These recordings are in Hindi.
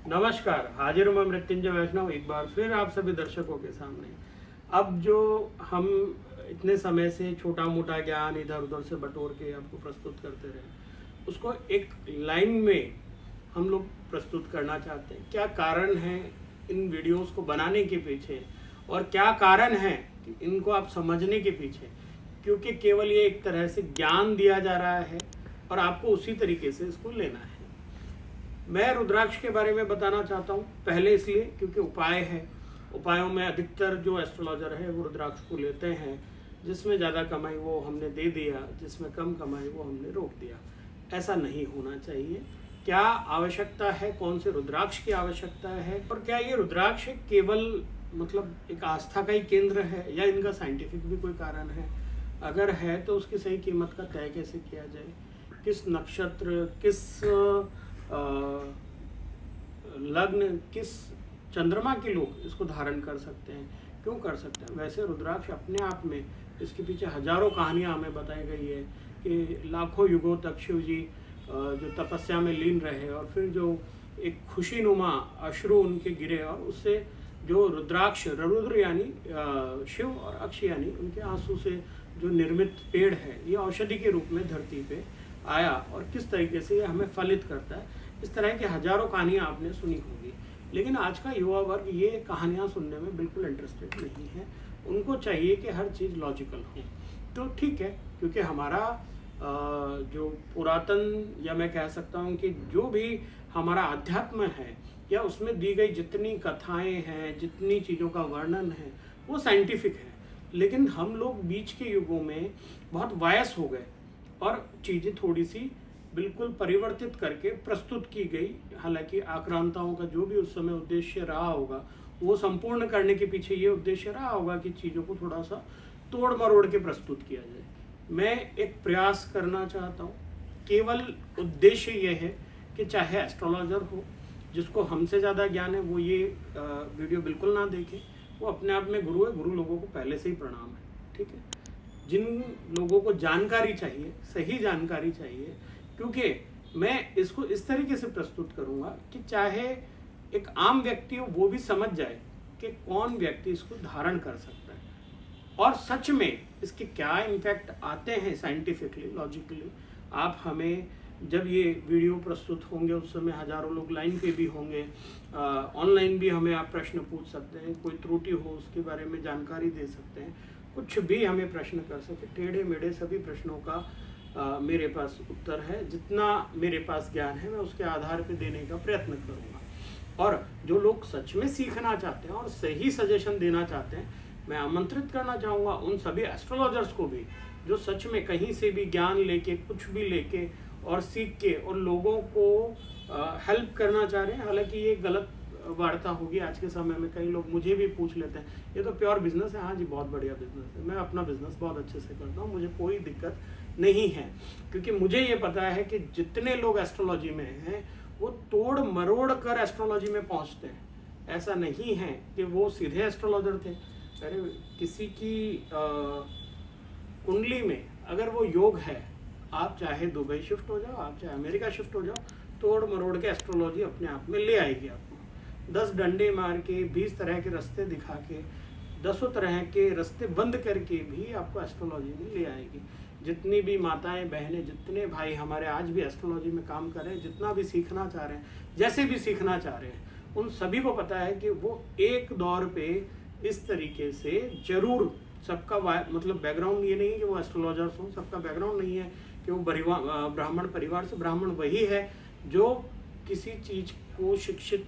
नमस्कार, हाजिर हूँ मैं मृत्युंजय वैष्णव एक बार फिर आप सभी दर्शकों के सामने। अब जो हम इतने समय से छोटा मोटा ज्ञान इधर उधर से बटोर के आपको प्रस्तुत करते रहे, उसको एक लाइन में हम लोग प्रस्तुत करना चाहते हैं। क्या कारण है इन वीडियोस को बनाने के पीछे और क्या कारण है कि इनको आप समझने के पीछे, क्योंकि केवल ये एक तरह से ज्ञान दिया जा रहा है और आपको उसी तरीके से इसको लेना है। मैं रुद्राक्ष के बारे में बताना चाहता हूँ, पहले इसलिए क्योंकि उपाय है। उपायों में अधिकतर जो एस्ट्रोलॉजर है वो रुद्राक्ष को लेते हैं। जिसमें ज़्यादा कमाई वो हमने दे दिया, जिसमें कम कमाई वो हमने रोक दिया। ऐसा नहीं होना चाहिए। क्या आवश्यकता है, कौन से रुद्राक्ष की आवश्यकता है, और क्या ये रुद्राक्ष केवल मतलब एक आस्था का ही केंद्र है या इनका साइंटिफिक भी कोई कारण है? अगर है तो उसकी सही कीमत का तय कैसे किया जाए? किस नक्षत्र, किस लग्न, किस चंद्रमा के लोग इसको धारण कर सकते हैं, क्यों कर सकते हैं? वैसे रुद्राक्ष अपने आप में, इसके पीछे हजारों कहानियां हमें बताई गई है कि लाखों युगों तक शिव जी जो तपस्या में लीन रहे और फिर जो एक खुशीनुमा अश्रु उनके गिरे और उससे जो रुद्राक्ष, रुद्र यानी शिव और अक्ष यानी उनके आंसू से जो निर्मित पेड़ है, ये औषधि के रूप में धरती पे आया और किस तरीके से ये हमें फलित करता है। इस तरह की हजारों कहानियां आपने सुनी होगी, लेकिन आज का युवा वर्ग ये कहानियां सुनने में बिल्कुल इंटरेस्टेड नहीं है। उनको चाहिए कि हर चीज़ लॉजिकल हो। तो ठीक है, क्योंकि हमारा जो पुरातन, या मैं कह सकता हूँ कि जो भी हमारा अध्यात्म है या उसमें दी गई जितनी कथाएं हैं, जितनी चीज़ों का वर्णन है, वो साइंटिफिक है। लेकिन हम लोग बीच के युगों में बहुत वायस हो गए और चीज़ें थोड़ी सी बिल्कुल परिवर्तित करके प्रस्तुत की गई। हालांकि आक्रांताओं का जो भी उस समय उद्देश्य रहा होगा, वो संपूर्ण करने के पीछे ये उद्देश्य रहा होगा कि चीज़ों को थोड़ा सा तोड़ मरोड़ के प्रस्तुत किया जाए। मैं एक प्रयास करना चाहता हूँ। केवल उद्देश्य ये है कि चाहे एस्ट्रोलॉजर हो, जिसको हमसे ज़्यादा ज्ञान है, वो ये वीडियो बिल्कुल ना देखे। वो अपने आप में गुरु है, गुरु लोगों को पहले से ही प्रणाम है, ठीक है। जिन लोगों को जानकारी चाहिए, सही जानकारी चाहिए, क्योंकि मैं इसको इस तरीके से प्रस्तुत करूंगा कि चाहे एक आम व्यक्ति हो वो भी समझ जाए कि कौन व्यक्ति इसको धारण कर सकता है और सच में इसके क्या इम्पैक्ट आते हैं साइंटिफिकली, लॉजिकली। आप हमें जब ये वीडियो प्रस्तुत होंगे उस समय हजारों लोग लाइन पे भी होंगे, ऑनलाइन भी हमें आप प्रश्न पूछ सकते हैं। कोई त्रुटि हो उसके बारे में जानकारी दे सकते हैं, कुछ भी हमें प्रश्न कर सके, टेढ़े मेढ़े सभी प्रश्नों का मेरे पास उत्तर है। जितना मेरे पास ज्ञान है मैं उसके आधार पे देने का प्रयत्न करूँगा। और जो लोग सच में सीखना चाहते हैं और सही सजेशन देना चाहते हैं, मैं आमंत्रित करना चाहूँगा उन सभी एस्ट्रोलॉजर्स को भी जो सच में कहीं से भी ज्ञान लेके, कुछ भी लेके और सीख के और लोगों को हेल्प करना चाह रहे हैं। हालांकि ये गलत वार्ता होगी आज के समय में। कई लोग मुझे भी पूछ लेते हैं, ये तो प्योर बिजनेस है। हाँ जी, बहुत बढ़िया बिजनेस है। मैं अपना बिजनेस बहुत अच्छे से करता हूँ, मुझे कोई दिक्कत नहीं है, क्योंकि मुझे ये पता है कि जितने लोग एस्ट्रोलॉजी में हैं वो तोड़ मरोड़ कर एस्ट्रोलॉजी में पहुँचते हैं। ऐसा नहीं है कि वो सीधे एस्ट्रोलॉजर थे। अरे किसी की कुंडली में अगर वो योग है, आप चाहे दुबई शिफ्ट हो जाओ, आप चाहे अमेरिका शिफ्ट हो जाओ, तोड़ मरोड़ के एस्ट्रोलॉजी अपने आप में ले आएगी आपको। 10 डंडे मार के, 20 तरह के रास्ते दिखा के, 10 तरह के रास्ते बंद करके भी आपको एस्ट्रोलॉजी में ले आएगी। जितनी भी माताएं बहनें, जितने भाई हमारे आज भी एस्ट्रोलॉजी में काम कर रहे हैं, जितना भी सीखना चाह रहे हैं, जैसे भी सीखना चाह रहे हैं, उन सभी को पता है कि वो एक दौर पे इस तरीके से जरूर, सबका मतलब बैकग्राउंड ये नहीं है कि वो एस्ट्रोलॉजर्स हों, सबका बैकग्राउंड नहीं है कि वो ब्राह्मण परिवार से। ब्राह्मण वही है जो किसी चीज़ को शिक्षित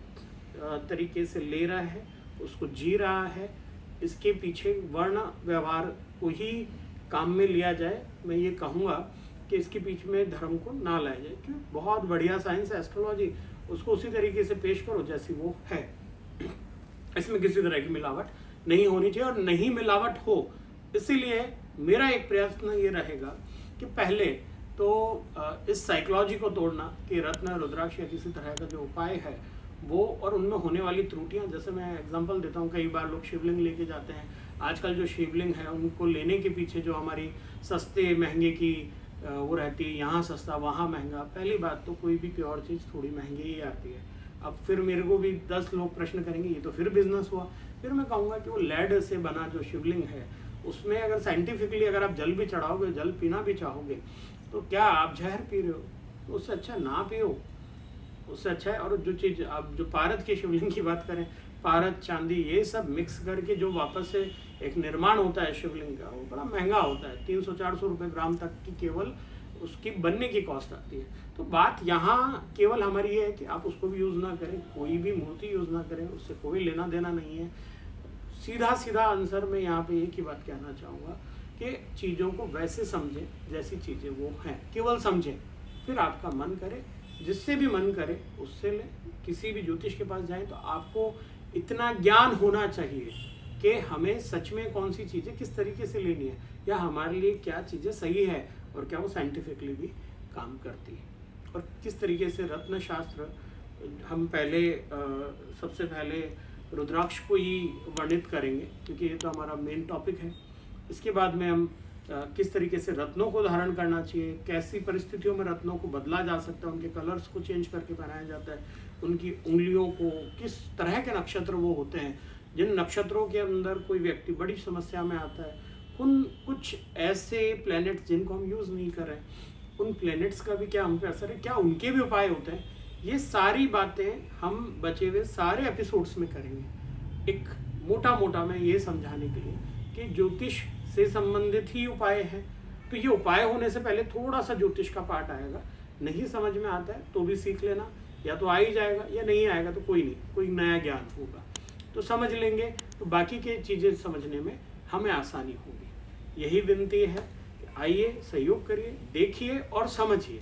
तरीके से ले रहा है, उसको जी रहा है। इसके पीछे वर्ण व्यवहार को ही काम में लिया जाए। मैं ये कहूँगा कि इसके पीछे में धर्म को ना लाया जाए, क्यों? बहुत बढ़िया साइंस है एस्ट्रोलॉजी, उसको उसी तरीके से पेश करो जैसी वो है। इसमें किसी तरह की मिलावट नहीं होनी चाहिए और नहीं मिलावट हो, इसीलिए मेरा एक प्रयत्न ये रहेगा कि पहले तो इस साइकोलॉजी को तोड़ना कि रत्न, रुद्राक्ष या किसी तरह का जो उपाय है वो, और उनमें होने वाली त्रुटियां। जैसे मैं एग्जांपल देता हूँ, कई बार लोग शिवलिंग लेके जाते हैं। आजकल जो शिवलिंग है उनको लेने के पीछे जो हमारी सस्ते महंगे की वो रहती है, यहाँ सस्ता वहाँ महंगा। पहली बात तो कोई भी प्योर चीज़ थोड़ी महंगी ही आती है। अब फिर मेरे को भी 10 लोग प्रश्न करेंगे ये तो फिर बिजनेस हुआ। फिर मैं कहूँगा कि वो लेड से बना जो शिवलिंग है उसमें अगर साइंटिफिकली अगर आप जल भी चढ़ाओगे, जल पीना भी चाहोगे, तो क्या आप जहर पी रहे हो? तो उससे अच्छा ना पियो, उससे अच्छा है। और जो चीज़ आप जो पारद के शिवलिंग की बात करें, पारद, चांदी, ये सब मिक्स करके जो वापस से एक निर्माण होता है शिवलिंग का, वो बड़ा महंगा होता है। 300-400 रुपये ग्राम तक की केवल उसकी बनने की कॉस्ट आती है। तो बात यहाँ केवल हमारी ये है कि आप उसको भी यूज़ ना करें, कोई भी मूर्ति यूज़ ना करें, उससे कोई लेना देना नहीं है। सीधा सीधा आंसर मैं यहाँ पे एक ही बात कहना चाहूँगा कि चीज़ों को वैसे समझें जैसी चीज़ें वो हैं, केवल समझें, फिर आपका मन करे, जिससे भी मन करे उससे लें। किसी भी ज्योतिष के पास जाएं तो आपको इतना ज्ञान होना चाहिए कि हमें सच में कौन सी चीज़ें किस तरीके से लेनी है, या हमारे लिए क्या चीज़ें सही है और क्या वो साइंटिफिकली भी काम करती है। और किस तरीके से रत्न शास्त्र, हम पहले सबसे पहले रुद्राक्ष को ही वर्णित करेंगे क्योंकि ये तो हमारा मेन टॉपिक है। इसके बाद में हम किस तरीके से रत्नों को धारण करना चाहिए, कैसी परिस्थितियों में रत्नों को बदला जा सकता है, उनके कलर्स को चेंज करके पहनाया जाता है, उनकी उंगलियों को, किस तरह के नक्षत्र वो होते हैं, जिन नक्षत्रों के अंदर कोई व्यक्ति बड़ी समस्या में आता है, कुछ ऐसे प्लैनेट्स जिनको हम यूज़ नहीं कर रहे हैं, उन प्लैनेट्स का भी क्या हम पे असर है, क्या उनके भी उपाय होते हैं। ये सारी बातें हम बचे हुए सारे एपिसोड्स में करेंगे, एक मोटा मैं ये समझाने के लिए कि ज्योतिष से संबंधित ही उपाय है। तो ये उपाय होने से पहले थोड़ा सा ज्योतिष का पार्ट आएगा, नहीं समझ में आता है तो भी सीख लेना, या तो आ ही जाएगा या नहीं आएगा तो कोई नहीं, कोई नया ज्ञान होगा तो समझ लेंगे, तो बाकी की चीज़ें समझने में हमें आसानी होगी। यही विनती है कि आइए, सहयोग करिए, देखिए और समझिए।